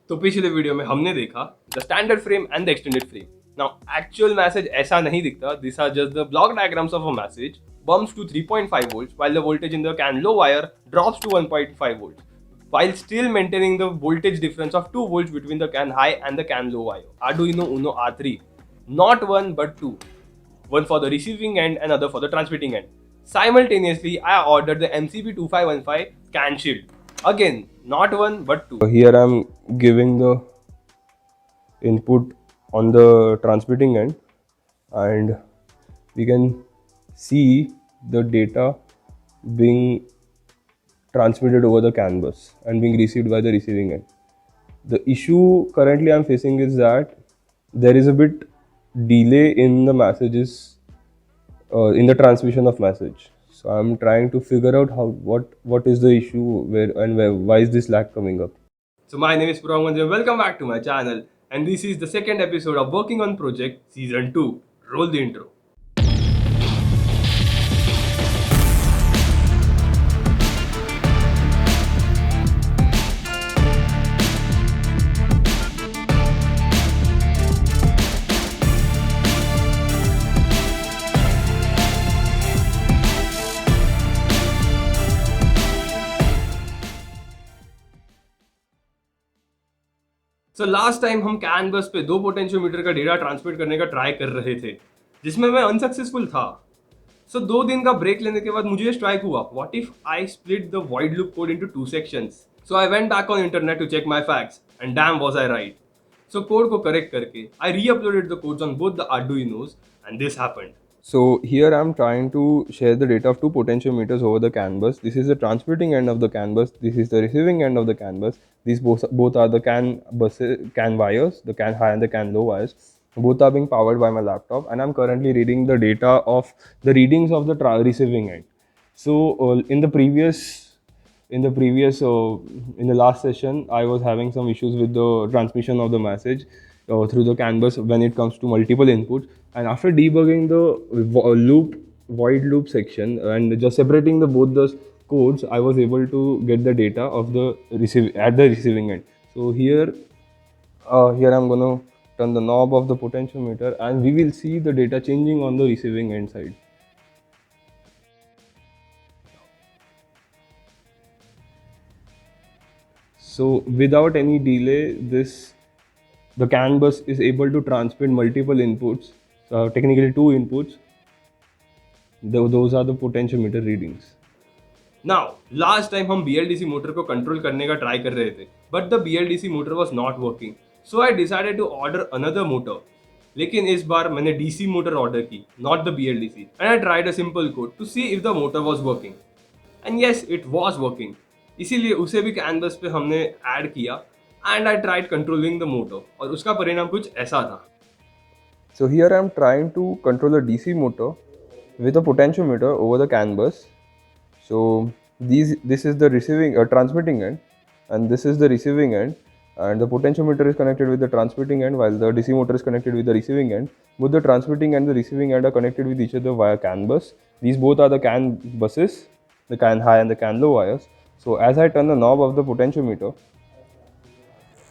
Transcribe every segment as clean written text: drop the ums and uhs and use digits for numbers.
तो पिछले वीडियो में हमने देखा the standard frame and the extended frame. Now actual message ऐसा नहीं दिखता. This are just the block diagrams of a message bumps to 3.5 volts while the voltage in the CAN low wire drops to 1.5 volts while still maintaining the voltage difference of 2 volts between the CAN high and the CAN low wire. Arduino Uno R3, not one but two, one for the receiving end and other for the transmitting end. Simultaneously, I ordered the MCP2515 CAN shield. Again, not one but two. Here I'm giving the input on the transmitting end, and we can see the data being transmitted over the CAN bus and being received by the receiving end. The issue currently I'm facing is that there is a bit delay in the messages, in the transmission of message. So I'm trying to figure out what is the issue, why is this lag coming up. So my name is Purang Manjam. Welcome back to my channel, and this is the second episode of Working on Project Season 2. Roll the intro. So last time हम can bus पे 2 potentiometer का data transmit करने का try कर रहे थे, जिसमें मैं अनसक्सेसफुल था. सो 2 दिन का ब्रेक लेने के बाद मुझे स्ट्राइक हुआ, what if I split the void loop code into 2 sections. So I went back on internet to check my facts and dam was I right. So code को करेक्ट करके आई री-अपलोडेड the codes on both the Arduinos and this happened. So here I'm trying to share the data of 2 potentiometers over the CAN bus. This is the transmitting end of the CAN bus. This is the receiving end of the CAN bus. These both are the CAN wires, the CAN high and the CAN low wires. Both are being powered by my laptop, and I'm currently reading the data of the readings of the receiving end. So in the last session, I was having some issues with the transmission of the message through the CAN bus when it comes to multiple inputs. And after debugging the void loop section and just separating both the codes, I was able to get the data of the receiving end. So here I'm going to turn the knob of the potentiometer, and we will see the data changing on the receiving end side. So without any delay, the CAN bus is able to transmit multiple inputs. Technically 2 inputs. Those are the potentiometer readings. Now, last time हम BLDC motor को control करने का try कर रहे थे, but the BLDC motor was not working. So I decided to order another motor. लेकिन इस बार मैंने DC मोटर ऑर्डर की, not the BLDC, and I tried a simple code to see if the motor was working. And yes, it was working. इसीलिए उसे भी CAN bus पे हमने ऐड किया and I tried controlling the motor, और उसका परिणाम कुछ ऐसा था. So here I am trying to control a DC motor with a potentiometer over the CAN bus. So this is the transmitting end, and this is the receiving end, and the potentiometer is connected with the transmitting end while the DC motor is connected with the receiving end. Both the transmitting and the receiving end are connected with each other via CAN bus. These both are the CAN buses, the CAN high and the CAN low wires. So as I turn the knob of the potentiometer,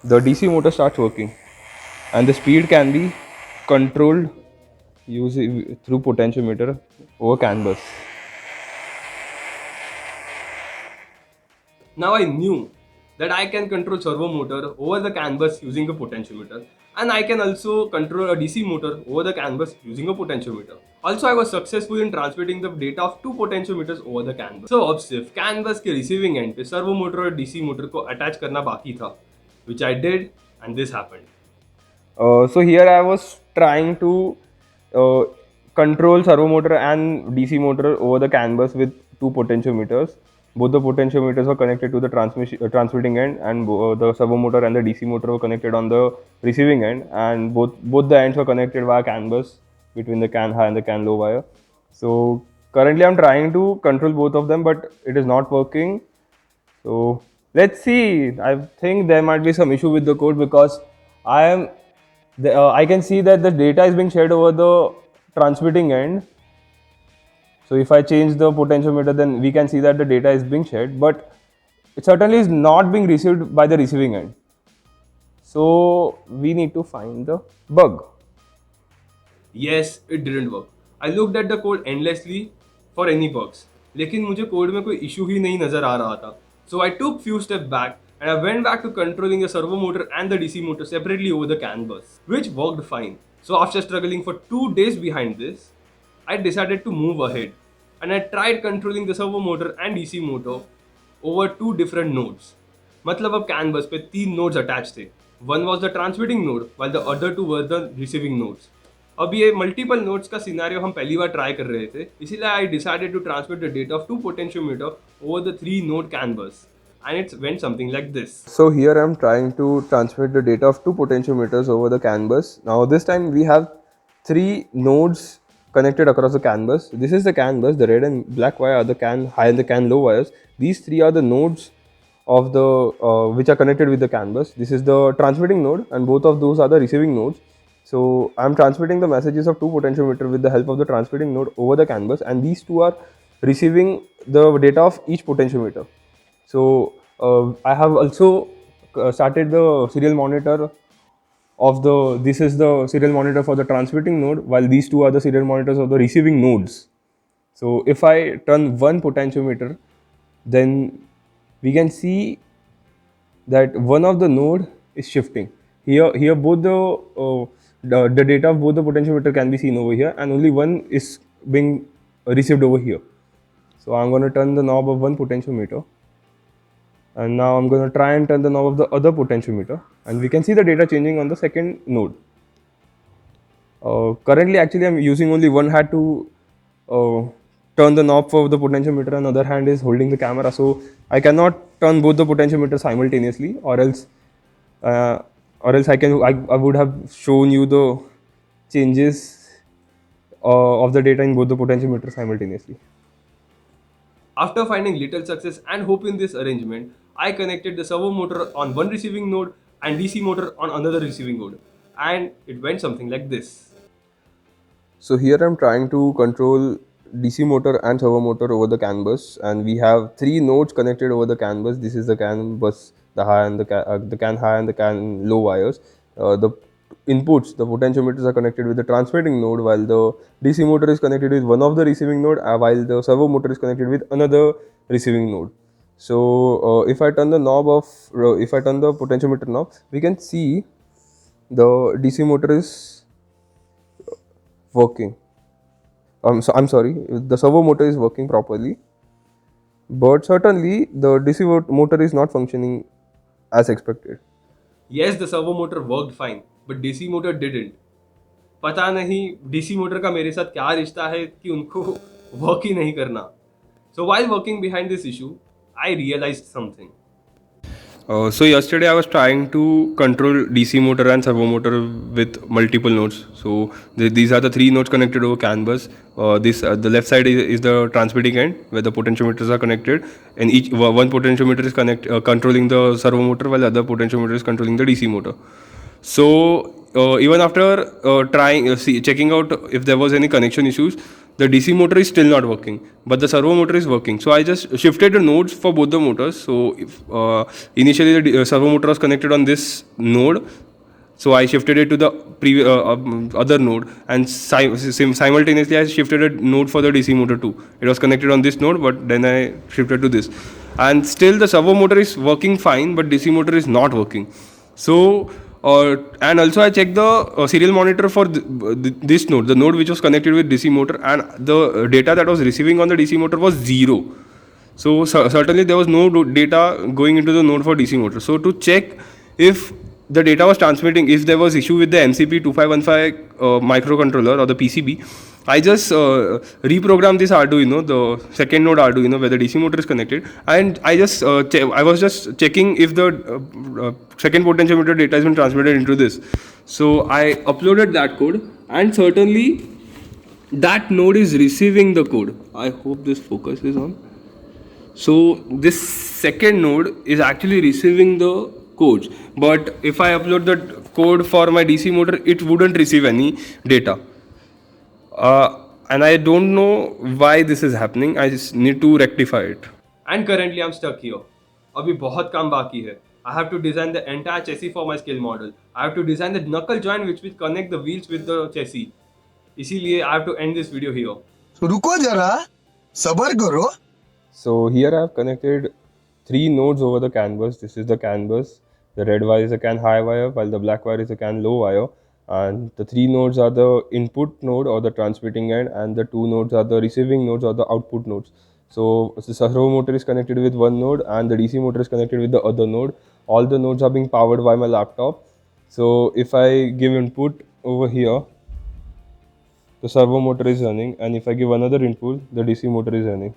the DC motor starts working, and the speed can be controlled through potentiometer over CAN bus. Now I knew that I can control servo motor over the CAN bus using a potentiometer, and I can also control a DC motor over the CAN bus using a potentiometer. Also, I was successful in transmitting the data of 2 potentiometers over the CAN bus. So अब सिर्फ CAN bus के receiving end पे servo motor और DC motor को attach करना बाकी था, which I did, and this happened. So here I was trying to control servo motor and DC motor over the CAN bus with 2 potentiometers. Both the potentiometers were connected to the transmitting end, and the servo motor and the DC motor were connected on the receiving end, and both the ends were connected via CAN bus between the CAN high and the CAN low wire. So currently I'm trying to control both of them, but it is not working. So let's see. I think there might be some issue with the code because I can see that the data is being shared over the transmitting end. So if I change the potentiometer, then we can see that the data is being shared, but it certainly is not being received by the receiving end. So we need to find the bug. Yes, it didn't work. I looked at the code endlessly for any bugs. लेकिन मुझे code में कोई issue ही नहीं नजर आ रहा था. So I took few steps back and I went back to controlling the servo motor and the DC motor separately over the CAN bus, which worked fine. So after struggling for 2 days behind this, I decided to move ahead and I tried controlling the servo motor and DC motor over 2 different nodes. मतलब अब CAN bus पे 3 nodes attached थे. One was the transmitting node while the other 2 were the receiving nodes. अब ये multiple nodes का scenario हम पहली बार try कर रहे थे, इसीलिए I decided to transmit the data of 2 potentiometer over the 3 node CAN bus and it went something like this. So here I'm trying to transmit the data of 2 potentiometers over the CAN bus. Now this time we have 3 nodes connected across the CAN bus. This is the CAN bus, the red and black wire are the CAN high and the CAN low wires. These 3 are the nodes of the which are connected with the CAN bus. This is the transmitting node and both of those are the receiving nodes. So I'm transmitting the messages of 2 potentiometer with the help of the transmitting node over the CAN bus, and these 2 are receiving the data of each potentiometer. So I have also started the serial monitor of the, this is the serial monitor for the transmitting node, while these 2 are the serial monitors of the receiving nodes. So if I turn one potentiometer, then we can see that one of the node is shifting. Here both the data of both the potentiometer can be seen over here, and only one is being received over here. So I'm going to turn the knob of one potentiometer, and now I'm going to try and turn the knob of the other potentiometer, and we can see the data changing on the second node. Currently actually I'm using only one hand to turn the knob for the potentiometer, and other hand is holding the camera, so I cannot turn both the potentiometers simultaneously, or else I would have shown you the changes of the data in both the potentiometers simultaneously. After finding little success and hope in this arrangement, I connected the servo motor on one receiving node and DC motor on another receiving node, and it went something like this. So here I'm trying to control DC motor and servo motor over the CAN bus, and we have 3 nodes connected over the CAN bus. This is the CAN bus, the high and the CAN high and the CAN low wires. The inputs, the potentiometers are connected with the transmitting node, while the DC motor is connected with one of the receiving node, while the servo motor is connected with another receiving node. So if I turn the knob of, if I turn the potentiometer knob, we can see the DC motor is working. So I'm sorry, the servo motor is working properly, but certainly the DC motor is not functioning as expected. Yes, the servo motor worked fine, but DC motor didn't. पता नहीं DC motor का मेरे साथ क्या रिश्ता है कि उनको वर्क ही नहीं करना. So while working behind this issue, I realized something. So yesterday I was trying to control DC motor and servo motor with multiple nodes. So these are the 3 nodes connected over CAN bus. The left side is the transmitting end where the potentiometers are connected, and each one potentiometer is controlling the servo motor, while the other potentiometer is controlling the DC motor. So even after checking out if there was any connection issues, the DC motor is still not working, but the servo motor is working. So I just shifted the nodes for both the motors. So if, initially the servo motor was connected on this node, so I shifted it to the other node, and simultaneously I shifted a node for the DC motor too. It was connected on this node, but then I shifted to this, and still the servo motor is working fine, but DC motor is not working. So and also I checked the serial monitor for this node, the node which was connected with DC motor, and the data that was receiving on the DC motor was 0. So certainly there was no data going into the node for DC motor. So to check if the data was transmitting, if there was issue with the MCP 2515 microcontroller or the PCB, I just reprogrammed this Arduino, the second node Arduino where the DC motor is connected, and I just I was just checking if the second potentiometer data has been transmitted into this. So I uploaded that code, and certainly that node is receiving the code. I hope this focus is on. So this second node is actually receiving the codes, but if I upload the code for my DC motor, it wouldn't receive any data. And I don't know why this is happening. I just need to rectify it. And currently I'm stuck here. अभी बहुत काम बाकी है. I have to design the entire chassis for my scale model. I have to design the knuckle joint which will connect the wheels with the chassis. इसीलिए I have to end this video here. तो रुको जरा, सबर करो. So here I have connected 3 nodes over the CAN bus. This is the CAN bus. The red wire is the CAN high wire, while the black wire is the CAN low wire. And the 3 nodes are the input node or the transmitting end, and the 2 nodes are the receiving nodes or the output nodes. So the servo motor is connected with one node, and the DC motor is connected with the other node. All the nodes are being powered by my laptop. So if I give input over here, the servo motor is running, and if I give another input, the DC motor is running.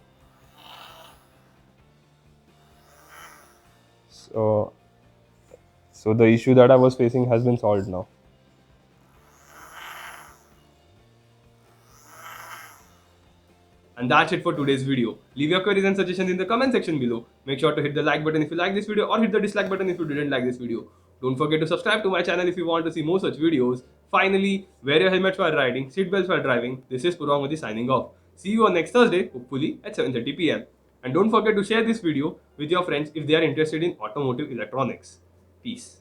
So the issue that I was facing has been solved now. And that's it for today's video. Leave your queries and suggestions in the comment section below. Make sure to hit the like button if you like this video, or hit the dislike button if you didn't like this video. Don't forget to subscribe to my channel if you want to see more such videos. Finally, wear your helmets while riding, seat belts while driving. This is Purvam Modi signing off. See you on next Thursday, hopefully at 7:30 p.m. And don't forget to share this video with your friends if they are interested in automotive electronics. Peace.